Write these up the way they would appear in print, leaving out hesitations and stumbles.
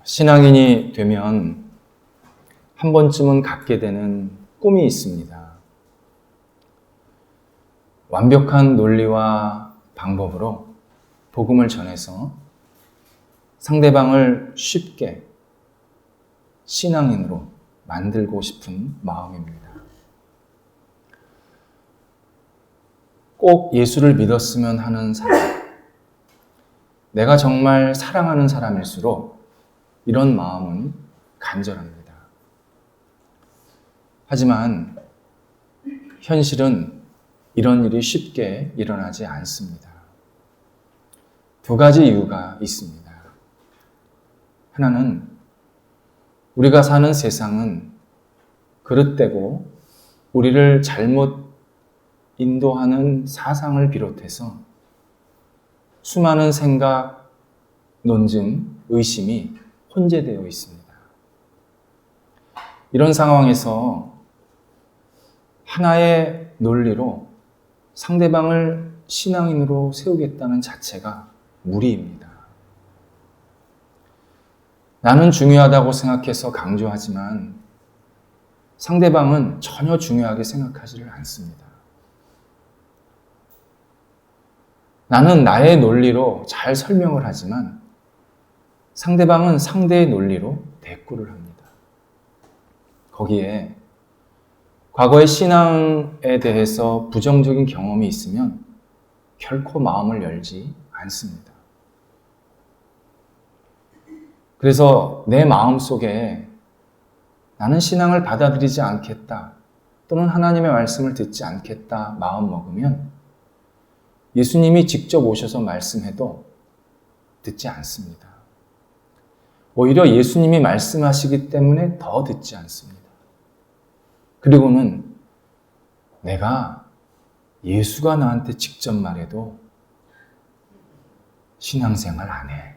신앙인이 되면 한 번쯤은 갖게 되는 꿈이 있습니다. 완벽한 논리와 방법으로 복음을 전해서 상대방을 쉽게 신앙인으로 만들고 싶은 마음입니다. 꼭 예수를 믿었으면 하는 사람, 내가 정말 사랑하는 사람일수록 이런 마음은 간절합니다. 하지만 현실은 이런 일이 쉽게 일어나지 않습니다. 두 가지 이유가 있습니다. 하나는 우리가 사는 세상은 그릇되고 우리를 잘못 인도하는 사상을 비롯해서 수많은 생각, 논증, 의심이 혼재되어 있습니다. 이런 상황에서 하나의 논리로 상대방을 신앙인으로 세우겠다는 자체가 무리입니다. 나는 중요하다고 생각해서 강조하지만 상대방은 전혀 중요하게 생각하지를 않습니다. 나는 나의 논리로 잘 설명을 하지만 상대방은 상대의 논리로 대꾸를 합니다. 거기에 과거의 신앙에 대해서 부정적인 경험이 있으면 결코 마음을 열지 않습니다. 그래서 내 마음속에 나는 신앙을 받아들이지 않겠다 또는 하나님의 말씀을 듣지 않겠다 마음 먹으면 예수님이 직접 오셔서 말씀해도 듣지 않습니다. 오히려 예수님이 말씀하시기 때문에 더 듣지 않습니다. 그리고는 내가 예수가 나한테 직접 말해도 신앙생활 안 해.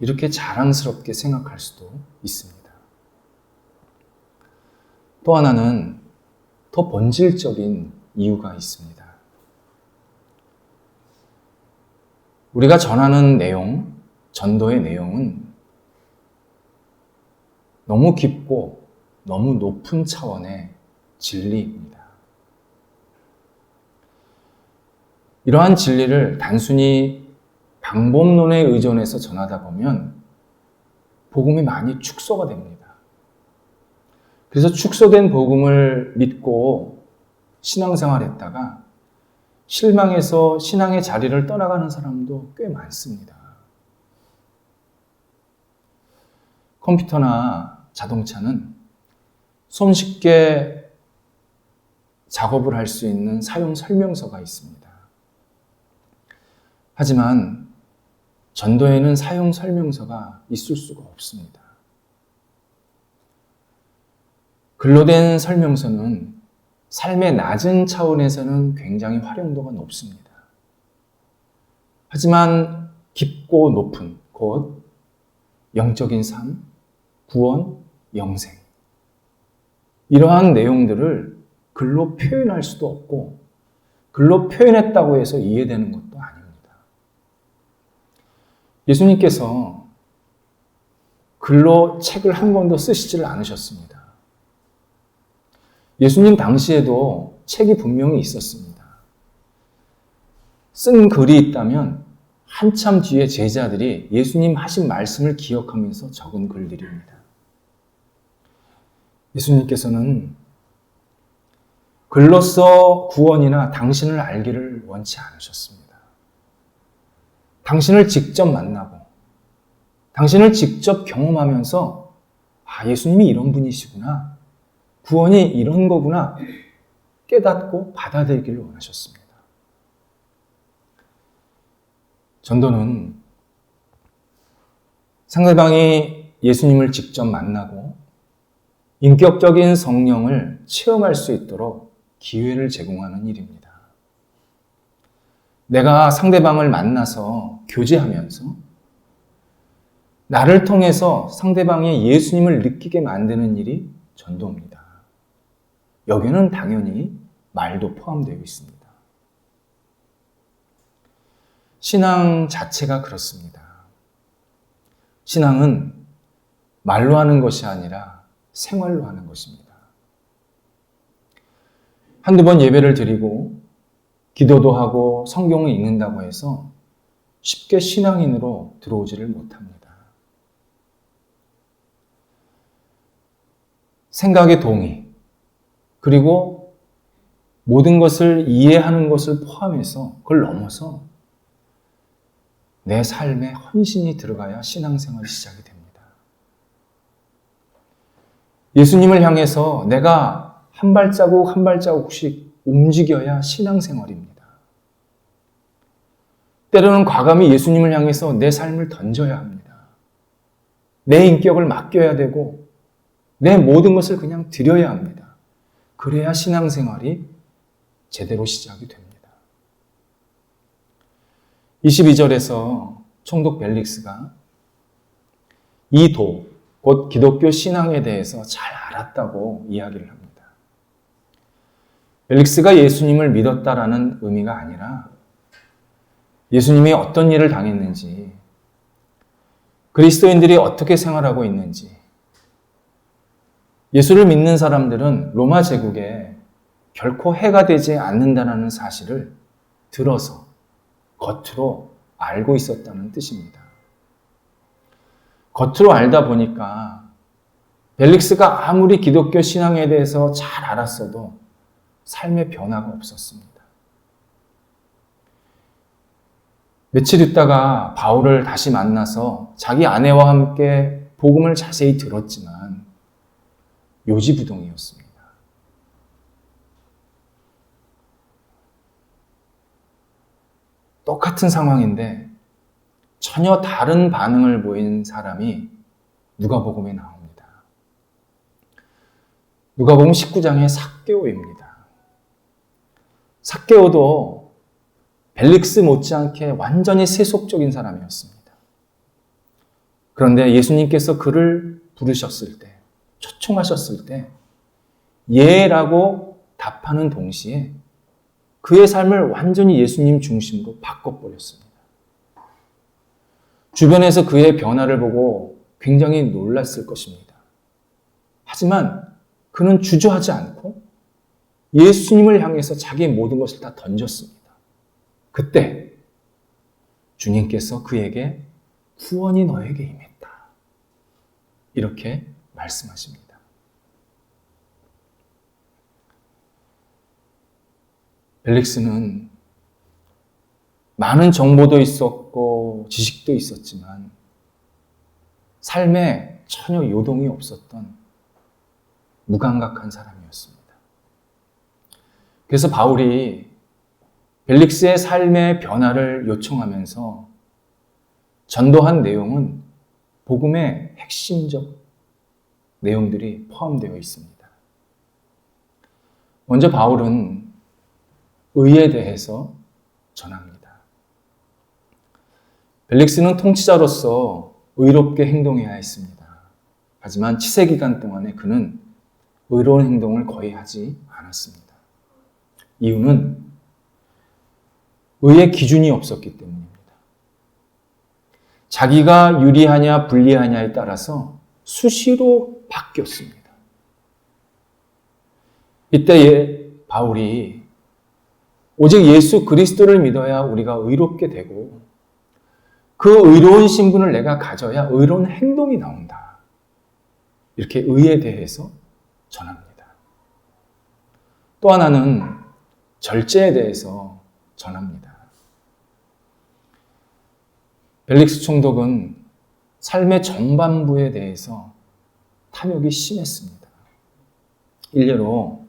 이렇게 자랑스럽게 생각할 수도 있습니다. 또 하나는 더 본질적인 이유가 있습니다. 우리가 전하는 내용, 전도의 내용은 너무 깊고 너무 높은 차원의 진리입니다. 이러한 진리를 단순히 방법론에 의존해서 전하다 보면 복음이 많이 축소가 됩니다. 그래서 축소된 복음을 믿고 신앙생활했다가 실망해서 신앙의 자리를 떠나가는 사람도 꽤 많습니다. 컴퓨터나 자동차는 손쉽게 작업을 할 수 있는 사용 설명서가 있습니다. 하지만 전도에는 사용 설명서가 있을 수가 없습니다. 글로 된 설명서는 삶의 낮은 차원에서는 굉장히 활용도가 높습니다. 하지만 깊고 높은 곧 영적인 삶, 구원, 영생 이러한 내용들을 글로 표현할 수도 없고 글로 표현했다고 해서 이해되는 것도 아닙니다. 예수님께서 글로 책을 한 권도 쓰시지를 않으셨습니다. 예수님 당시에도 책이 분명히 있었습니다. 쓴 글이 있다면 한참 뒤에 제자들이 예수님 하신 말씀을 기억하면서 적은 글들입니다. 예수님께서는 글로써 구원이나 당신을 알기를 원치 않으셨습니다. 당신을 직접 만나고 당신을 직접 경험하면서 예수님이 이런 분이시구나. 구원이 이런 거구나 깨닫고 받아들이기를 원하셨습니다. 전도는 상대방이 예수님을 직접 만나고 인격적인 성령을 체험할 수 있도록 기회를 제공하는 일입니다. 내가 상대방을 만나서 교제하면서 나를 통해서 상대방이 예수님을 느끼게 만드는 일이 전도입니다. 여기는 당연히 말도 포함되어 있습니다. 신앙 자체가 그렇습니다. 신앙은 말로 하는 것이 아니라 생활로 하는 것입니다. 한두 번 예배를 드리고 기도도 하고 성경을 읽는다고 해서 쉽게 신앙인으로 들어오지를 못합니다. 생각의 동의, 그리고 모든 것을 이해하는 것을 포함해서 그걸 넘어서 내 삶에 헌신이 들어가야 신앙생활이 시작이 됩니다. 예수님을 향해서 내가 한 발자국 한 발자국씩 움직여야 신앙생활입니다. 때로는 과감히 예수님을 향해서 내 삶을 던져야 합니다. 내 인격을 맡겨야 되고 내 모든 것을 그냥 드려야 합니다. 그래야 신앙생활이 제대로 시작이 됩니다. 22절에서 총독 벨릭스가 이 도, 곧 기독교 신앙에 대해서 잘 알았다고 이야기를 합니다. 벨릭스가 예수님을 믿었다라는 의미가 아니라 예수님이 어떤 일을 당했는지, 그리스도인들이 어떻게 생활하고 있는지, 예수를 믿는 사람들은 로마 제국에 결코 해가 되지 않는다는 사실을 들어서 겉으로 알고 있었다는 뜻입니다. 겉으로 알다 보니까 벨릭스가 아무리 기독교 신앙에 대해서 잘 알았어도 삶의 변화가 없었습니다. 며칠 있다가 바울을 다시 만나서 자기 아내와 함께 복음을 자세히 들었지만 요지부동이었습니다. 똑같은 상황인데 전혀 다른 반응을 보인 사람이 누가복음에 나옵니다. 누가복음 19장의 삭개오입니다. 삭개오도 벨릭스 못지않게 완전히 세속적인 사람이었습니다. 그런데 예수님께서 그를 부르셨을 때, 초청하셨을 때 예라고 답하는 동시에 그의 삶을 완전히 예수님 중심으로 바꿔버렸습니다. 주변에서 그의 변화를 보고 굉장히 놀랐을 것입니다. 하지만 그는 주저하지 않고 예수님을 향해서 자기의 모든 것을 다 던졌습니다. 그때 주님께서 그에게 구원이 너에게 임했다. 이렇게 말씀하십니다. 벨릭스는 많은 정보도 있었고 지식도 있었지만 삶에 전혀 요동이 없었던 무감각한 사람이었습니다. 그래서 바울이 벨릭스의 삶의 변화를 요청하면서 전도한 내용은 복음의 핵심적 내용들이 포함되어 있습니다. 먼저 바울은 의에 대해서 전합니다. 벨릭스는 통치자로서 의롭게 행동해야 했습니다. 하지만 치세 기간 동안에 그는 의로운 행동을 거의 하지 않았습니다. 이유는 의의 기준이 없었기 때문입니다. 자기가 유리하냐 불리하냐에 따라서 수시로 바뀌었습니다. 이때 바울이 오직 예수 그리스도를 믿어야 우리가 의롭게 되고 그 의로운 신분을 내가 가져야 의로운 행동이 나온다. 이렇게 의에 대해서 전합니다. 또 하나는 절제에 대해서 전합니다. 벨릭스 총독은 삶의 전반부에 대해서 탐욕이 심했습니다. 일례로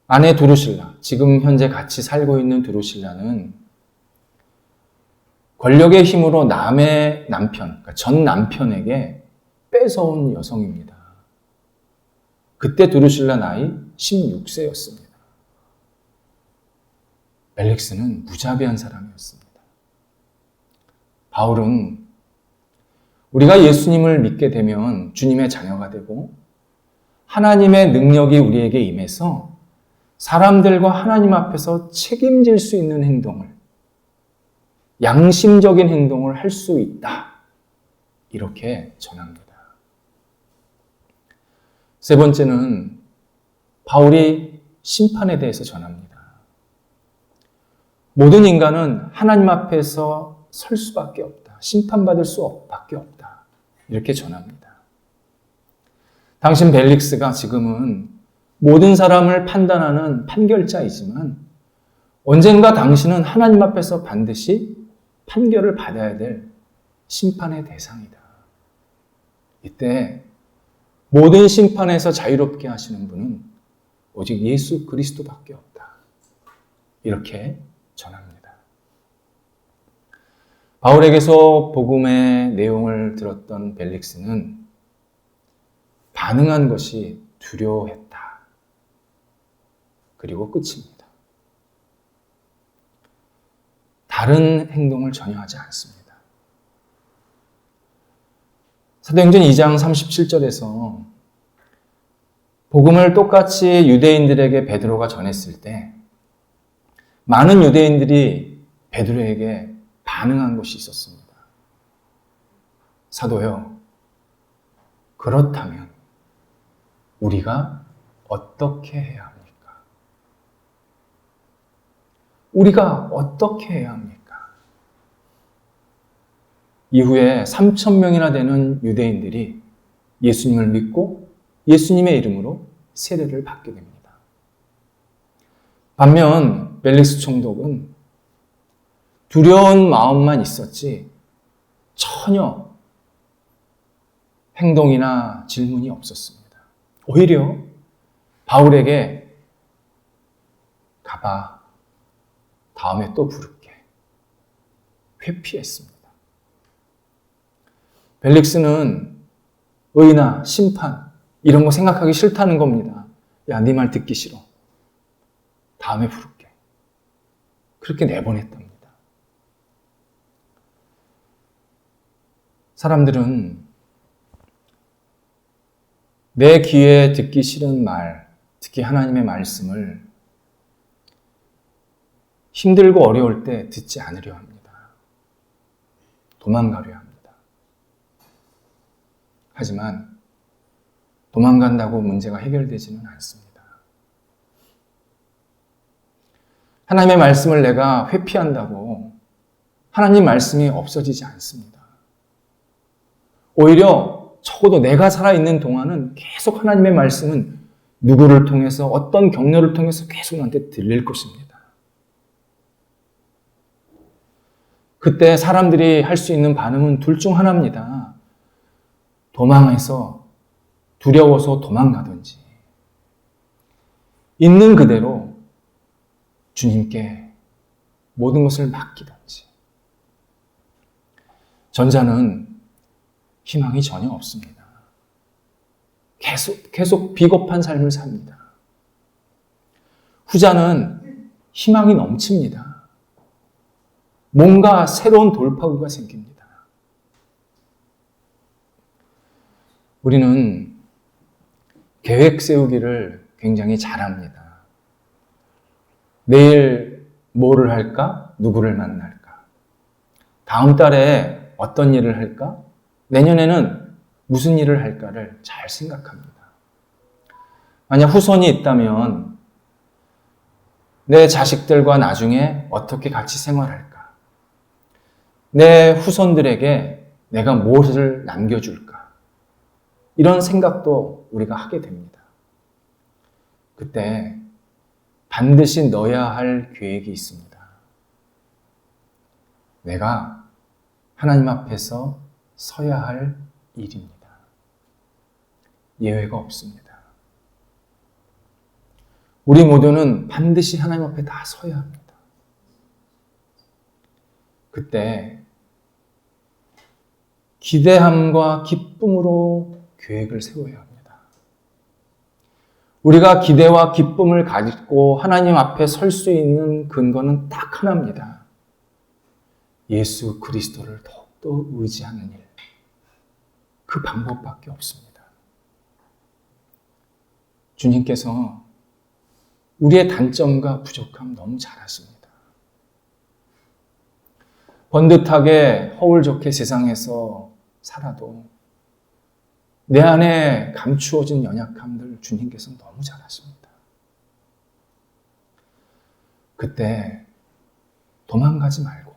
아내 두루실라, 지금 현재 같이 살고 있는 두루실라는 권력의 힘으로 남의 남편, 그러니까 전 남편에게 뺏어온 여성입니다. 그때 두루실라 나이 16세였습니다. 벨릭스는 무자비한 사람이었습니다. 바울은 우리가 예수님을 믿게 되면 주님의 자녀가 되고 하나님의 능력이 우리에게 임해서 사람들과 하나님 앞에서 책임질 수 있는 행동을, 양심적인 행동을 할 수 있다. 이렇게 전합니다. 세 번째는 바울이 심판에 대해서 전합니다. 모든 인간은 하나님 앞에서 설 수밖에 없다. 심판받을 수밖에 없다. 이렇게 전합니다. 당신 벨릭스가 지금은 모든 사람을 판단하는 판결자이지만 언젠가 당신은 하나님 앞에서 반드시 판결을 받아야 될 심판의 대상이다. 이때 모든 심판에서 자유롭게 하시는 분은 오직 예수 그리스도밖에 없다. 이렇게 전합니다. 바울에게서 복음의 내용을 들었던 벨릭스는 반응한 것이 두려워했다. 그리고 끝입니다. 다른 행동을 전혀 하지 않습니다. 사도행전 2장 37절에서 복음을 똑같이 유대인들에게 베드로가 전했을 때 많은 유대인들이 베드로에게 반응한 것이 있었습니다. 사도요, 그렇다면 우리가 어떻게 해야 합니까? 우리가 어떻게 해야 합니까? 이후에 3,000명이나 되는 유대인들이 예수님을 믿고 예수님의 이름으로 세례를 받게 됩니다. 반면 벨릭스 총독은 두려운 마음만 있었지 전혀 행동이나 질문이 없었습니다. 오히려 바울에게 가봐, 다음에 또 부를게, 회피했습니다. 벨릭스는 의나 심판 이런 거 생각하기 싫다는 겁니다. 야, 네 말 듣기 싫어. 다음에 부를게. 그렇게 내보냈답니다. 사람들은 내 귀에 듣기 싫은 말, 특히 하나님의 말씀을 힘들고 어려울 때 듣지 않으려 합니다. 도망가려 합니다. 하지만 도망간다고 문제가 해결되지는 않습니다. 하나님의 말씀을 내가 회피한다고 하나님 말씀이 없어지지 않습니다. 오히려 적어도 내가 살아있는 동안은 계속 하나님의 말씀은 누구를 통해서 어떤 경로를 통해서 계속 나한테 들릴 것입니다. 그때 사람들이 할 수 있는 반응은 둘 중 하나입니다. 도망해서 두려워서 도망가든지 있는 그대로 주님께 모든 것을 맡기든지. 전자는 희망이 전혀 없습니다. 계속 비겁한 삶을 삽니다. 후자는 희망이 넘칩니다. 뭔가 새로운 돌파구가 생깁니다. 우리는 계획 세우기를 굉장히 잘합니다. 내일 뭐를 할까? 누구를 만날까? 다음 달에 어떤 일을 할까? 내년에는 무슨 일을 할까를 잘 생각합니다. 만약 후손이 있다면 내 자식들과 나중에 어떻게 같이 생활할까? 내 후손들에게 내가 무엇을 남겨줄까? 이런 생각도 우리가 하게 됩니다. 그때 반드시 넣어야 할 계획이 있습니다. 내가 하나님 앞에서 서야 할 일입니다. 예외가 없습니다. 우리 모두는 반드시 하나님 앞에 다 서야 합니다. 그때 기대함과 기쁨으로 계획을 세워야 합니다. 우리가 기대와 기쁨을 가지고 하나님 앞에 설 수 있는 근거는 딱 하나입니다. 예수 그리스도를 더욱더 의지하는 일. 그 방법밖에 없습니다. 주님께서 우리의 단점과 부족함 너무 잘 아십니다. 번듯하게 허울 좋게 세상에서 살아도 내 안에 감추어진 연약함들 주님께서 너무 잘 아십니다. 그때 도망가지 말고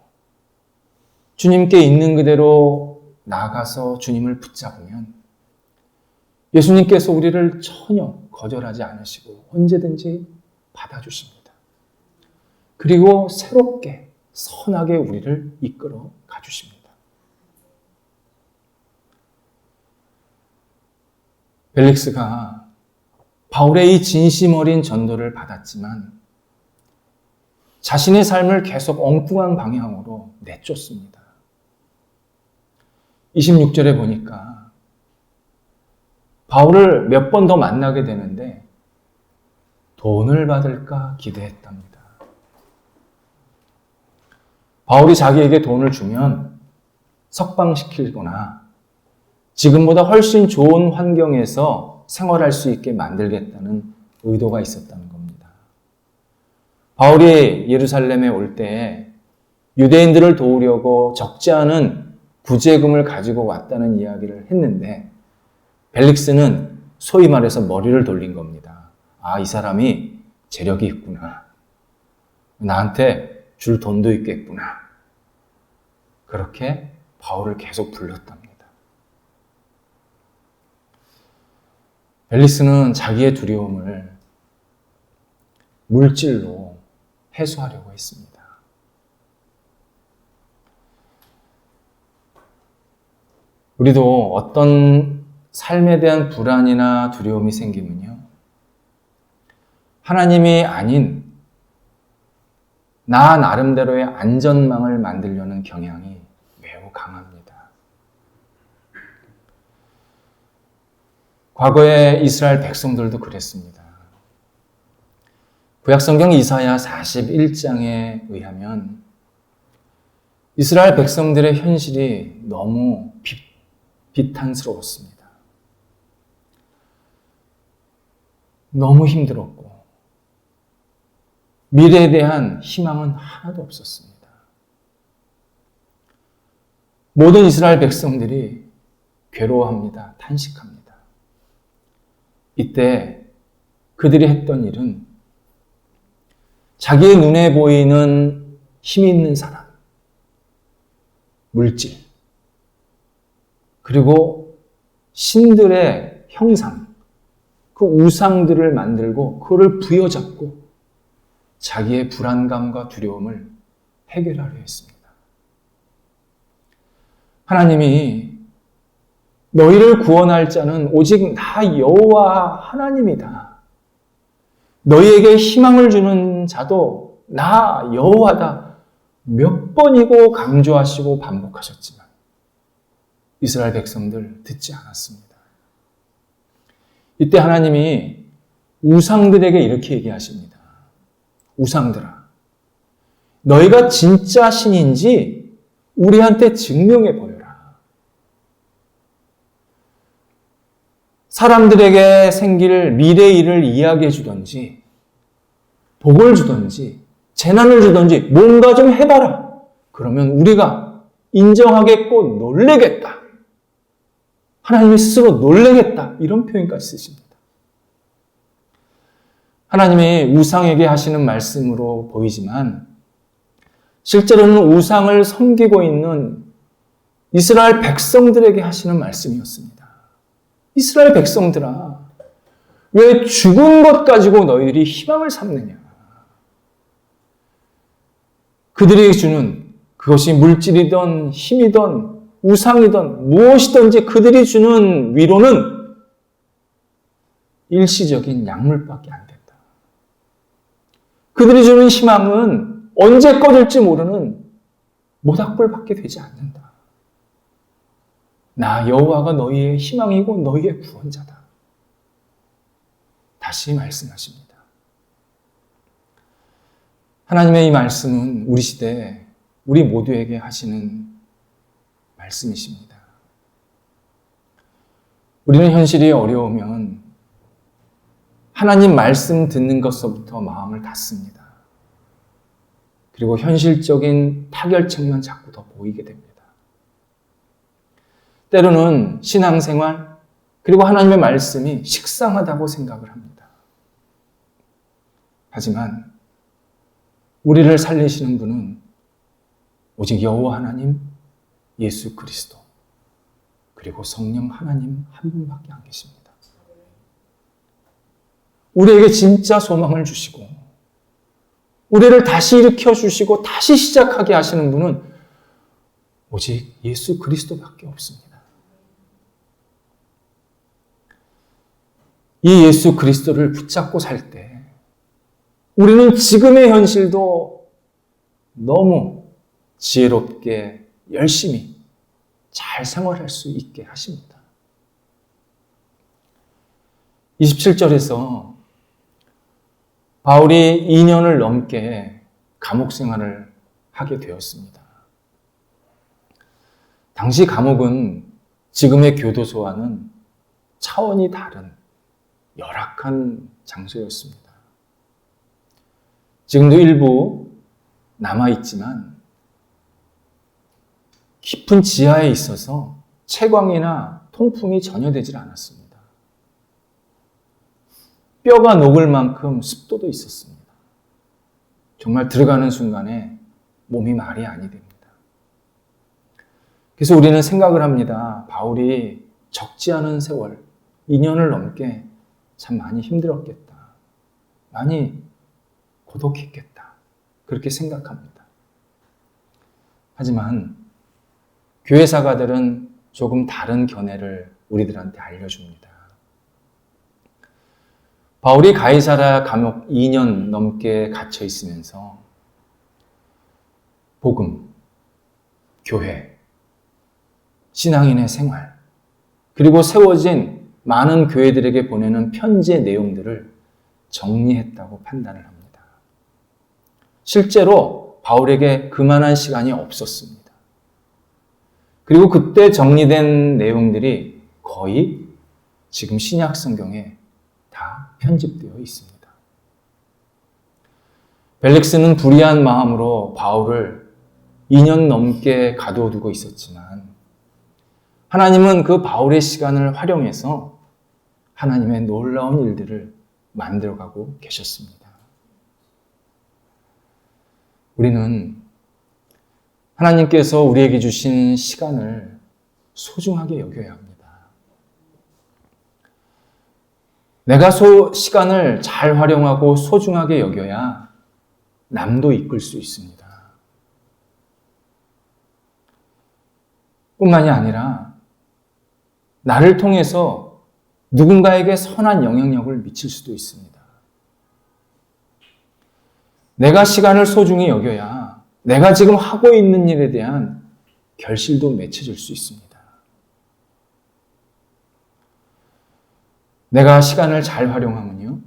주님께 있는 그대로 나아가서 주님을 붙잡으면 예수님께서 우리를 전혀 거절하지 않으시고 언제든지 받아주십니다. 그리고 새롭게 선하게 우리를 이끌어 가주십니다. 벨릭스가 바울의 이 진심 어린 전도를 받았지만 자신의 삶을 계속 엉뚱한 방향으로 내쫓습니다. 26절에 보니까 바울을 몇 번 더 만나게 되는데 돈을 받을까 기대했답니다. 바울이 자기에게 돈을 주면 석방시키거나 지금보다 훨씬 좋은 환경에서 생활할 수 있게 만들겠다는 의도가 있었다는 겁니다. 바울이 예루살렘에 올 때 유대인들을 도우려고 적지 않은 구제금을 가지고 왔다는 이야기를 했는데 벨릭스는 소위 말해서 머리를 돌린 겁니다. 아, 이 사람이 재력이 있구나. 나한테 줄 돈도 있겠구나. 그렇게 바울을 계속 불렀답니다. 벨릭스는 자기의 두려움을 물질로 해소하려고 했습니다. 우리도 어떤 삶에 대한 불안이나 두려움이 생기면요, 하나님이 아닌 나 나름대로의 안전망을 만들려는 경향이 매우 강합니다. 과거에 이스라엘 백성들도 그랬습니다. 구약성경 이사야 41장에 의하면 이스라엘 백성들의 현실이 너무 비탄스러웠습니다. 너무 힘들었고 미래에 대한 희망은 하나도 없었습니다. 모든 이스라엘 백성들이 괴로워합니다. 탄식합니다. 이때 그들이 했던 일은 자기의 눈에 보이는 힘 있는 사람, 물질, 그리고 신들의 형상, 그 우상들을 만들고 그거를 부여잡고 자기의 불안감과 두려움을 해결하려 했습니다. 하나님이 너희를 구원할 자는 오직 나 여호와 하나님이다. 너희에게 희망을 주는 자도 나 여호와다. 몇 번이고 강조하시고 반복하셨지만 이스라엘 백성들 듣지 않았습니다. 이때 하나님이 우상들에게 이렇게 얘기하십니다. 우상들아, 너희가 진짜 신인지 우리한테 증명해 보여라. 사람들에게 생길 미래의 일을 이야기해 주든지 복을 주든지 재난을 주든지 뭔가 좀 해봐라. 그러면 우리가 인정하겠고 놀래겠다. 하나님이 스스로 놀래겠다. 이런 표현까지 쓰십니다. 하나님이 우상에게 하시는 말씀으로 보이지만 실제로는 우상을 섬기고 있는 이스라엘 백성들에게 하시는 말씀이었습니다. 이스라엘 백성들아, 왜 죽은 것 가지고 너희들이 희망을 삼느냐? 그들이 주는 그것이 물질이든 힘이든 우상이든 무엇이든지 그들이 주는 위로는 일시적인 약물밖에 안 된다. 그들이 주는 희망은 언제 꺼질지 모르는 모닥불밖에 되지 않는다. 나 여호와가 너희의 희망이고 너희의 구원자다. 다시 말씀하십니다. 하나님의 이 말씀은 우리 시대에 우리 모두에게 하시는 말씀이십니다. 우리는 현실이 어려우면 하나님 말씀 듣는 것서부터 마음을 닫습니다. 그리고 현실적인 타결책만 자꾸 더 보이게 됩니다. 때로는 신앙생활, 그리고 하나님의 말씀이 식상하다고 생각을 합니다. 하지만 우리를 살리시는 분은 오직 여호와 하나님, 예수 그리스도, 그리고 성령 하나님 한 분밖에 안 계십니다. 우리에게 진짜 소망을 주시고 우리를 다시 일으켜 주시고 다시 시작하게 하시는 분은 오직 예수 그리스도밖에 없습니다. 이 예수 그리스도를 붙잡고 살 때 우리는 지금의 현실도 너무 지혜롭게 열심히 잘 생활할 수 있게 하십니다. 27절에서 바울이 2년을 넘게 감옥 생활을 하게 되었습니다. 당시 감옥은 지금의 교도소와는 차원이 다른 열악한 장소였습니다. 지금도 일부 남아있지만 깊은 지하에 있어서 채광이나 통풍이 전혀 되질 않았습니다. 뼈가 녹을 만큼 습도도 있었습니다. 정말 들어가는 순간에 몸이 말이 아니 됩니다. 그래서 우리는 생각을 합니다. 바울이 적지 않은 세월, 2년을 넘게 참 많이 힘들었겠다. 많이 고독했겠다. 그렇게 생각합니다. 하지만 교회 사가들은 조금 다른 견해를 우리들한테 알려줍니다. 바울이 가이사랴 감옥 2년 넘게 갇혀 있으면서 복음, 교회, 신앙인의 생활, 그리고 세워진 많은 교회들에게 보내는 편지의 내용들을 정리했다고 판단을 합니다. 실제로 바울에게 그만한 시간이 없었습니다. 그리고 그때 정리된 내용들이 거의 지금 신약 성경에 다 편집되어 있습니다. 벨릭스는 불의한 마음으로 바울을 2년 넘게 가둬두고 있었지만 하나님은 그 바울의 시간을 활용해서 하나님의 놀라운 일들을 만들어가고 계셨습니다. 우리는 하나님께서 우리에게 주신 시간을 소중하게 여겨야 합니다. 내가 시간을 잘 활용하고 소중하게 여겨야 남도 이끌 수 있습니다. 뿐만이 아니라 나를 통해서 누군가에게 선한 영향력을 미칠 수도 있습니다. 내가 시간을 소중히 여겨야 내가 지금 하고 있는 일에 대한 결실도 맺혀질 수 있습니다. 내가 시간을 잘 활용하면요,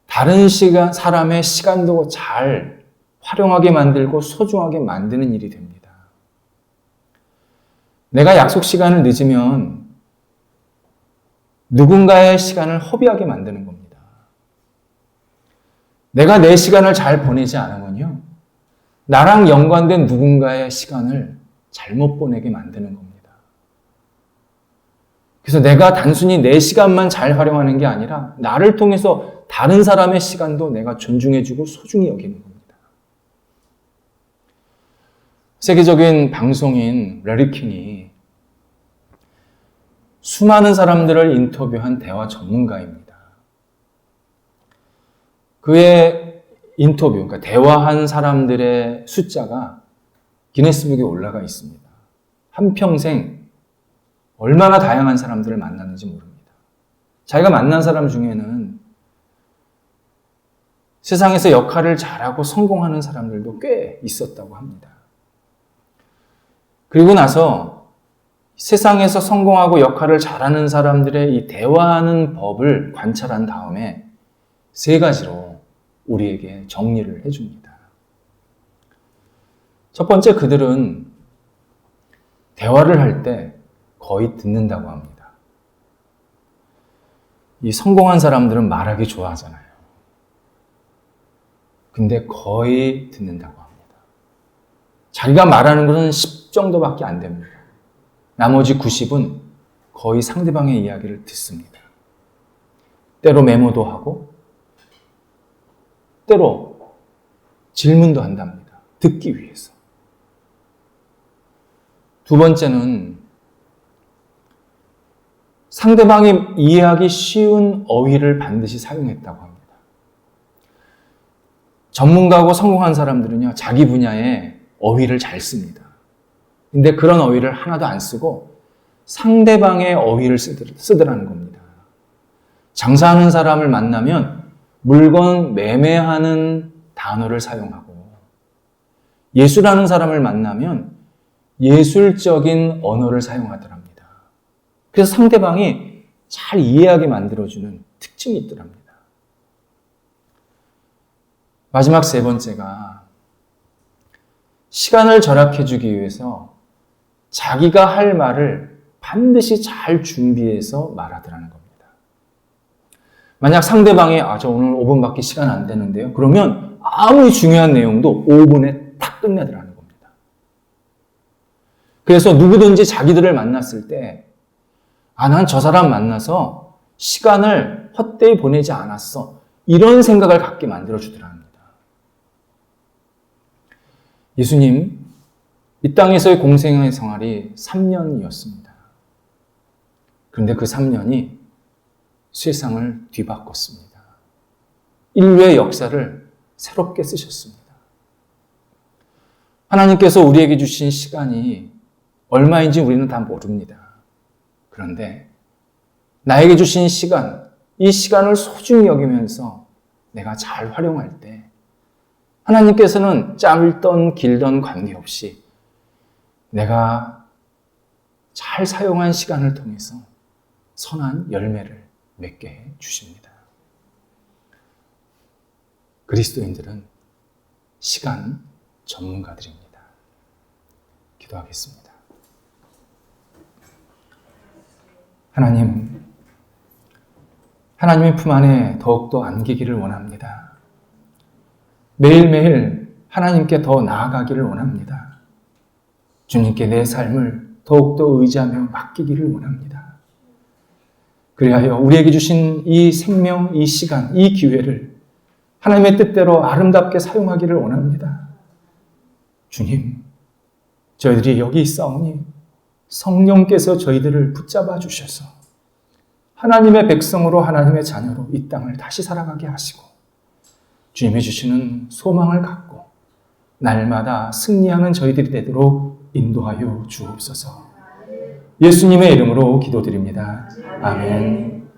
다른 사람의 시간도 잘 활용하게 만들고 소중하게 만드는 일이 됩니다. 내가 약속 시간을 늦으면 누군가의 시간을 허비하게 만드는 겁니다. 내가 내 시간을 잘 보내지 않으면요, 나랑 연관된 누군가의 시간을 잘못 보내게 만드는 겁니다. 그래서 내가 단순히 내 시간만 잘 활용하는 게 아니라 나를 통해서 다른 사람의 시간도 내가 존중해주고 소중히 여기는 겁니다. 세계적인 방송인 래리 킹이 수많은 사람들을 인터뷰한 대화 전문가입니다. 그의 인터뷰, 그러니까 대화한 사람들의 숫자가 기네스북에 올라가 있습니다. 한평생 얼마나 다양한 사람들을 만났는지 모릅니다. 자기가 만난 사람 중에는 세상에서 역할을 잘하고 성공하는 사람들도 꽤 있었다고 합니다. 그리고 나서 세상에서 성공하고 역할을 잘하는 사람들의 이 대화하는 법을 관찰한 다음에 3가지로 우리에게 정리를 해줍니다. 첫 번째, 그들은 대화를 할 때 거의 듣는다고 합니다. 이 성공한 사람들은 말하기 좋아하잖아요. 근데 거의 듣는다고 합니다. 자기가 말하는 것은 10 정도밖에 안 됩니다. 나머지 90은 거의 상대방의 이야기를 듣습니다. 때로 메모도 하고 때로 질문도 한답니다. 듣기 위해서. 두 번째는 상대방이 이해하기 쉬운 어휘를 반드시 사용했다고 합니다. 전문가고 성공한 사람들은요, 자기 분야에 어휘를 잘 씁니다. 근데 그런 어휘를 하나도 안 쓰고 상대방의 어휘를 쓰더라는 겁니다. 장사하는 사람을 만나면 물건 매매하는 단어를 사용하고, 예술하는 사람을 만나면 예술적인 언어를 사용하더랍니다. 그래서 상대방이 잘 이해하게 만들어주는 특징이 있더랍니다. 마지막 세 번째가 시간을 절약해주기 위해서 자기가 할 말을 반드시 잘 준비해서 말하더라는 겁니다. 만약 상대방이 저 오늘 5분밖에 시간 안 되는데요. 그러면 아무리 중요한 내용도 5분에 딱 끝내더라는 겁니다. 그래서 누구든지 자기들을 만났을 때 난 저 사람 만나서 시간을 헛되이 보내지 않았어. 이런 생각을 갖게 만들어주더랍니다. 예수님, 이 땅에서의 공생의 생활이 3년이었습니다. 그런데 그 3년이 세상을 뒤바꿨습니다. 인류의 역사를 새롭게 쓰셨습니다. 하나님께서 우리에게 주신 시간이 얼마인지 우리는 다 모릅니다. 그런데 나에게 주신 시간, 이 시간을 소중히 여기면서 내가 잘 활용할 때 하나님께서는 짧던 길던 관계없이 내가 잘 사용한 시간을 통해서 선한 열매를 맺게 해 주십니다. 그리스도인들은 시간 전문가들입니다. 기도하겠습니다. 하나님의 품 안에 더욱더 안기기를 원합니다. 매일매일 하나님께 더 나아가기를 원합니다. 주님께 내 삶을 더욱더 의지하며 맡기기를 원합니다. 그리하여 우리에게 주신 이 생명, 이 시간, 이 기회를 하나님의 뜻대로 아름답게 사용하기를 원합니다. 주님, 저희들이 여기 있사오니 성령께서 저희들을 붙잡아 주셔서 하나님의 백성으로, 하나님의 자녀로 이 땅을 다시 살아가게 하시고 주님이 주시는 소망을 갖고 날마다 승리하는 저희들이 되도록 인도하여 주옵소서. 예수님의 이름으로 기도드립니다. 아멘.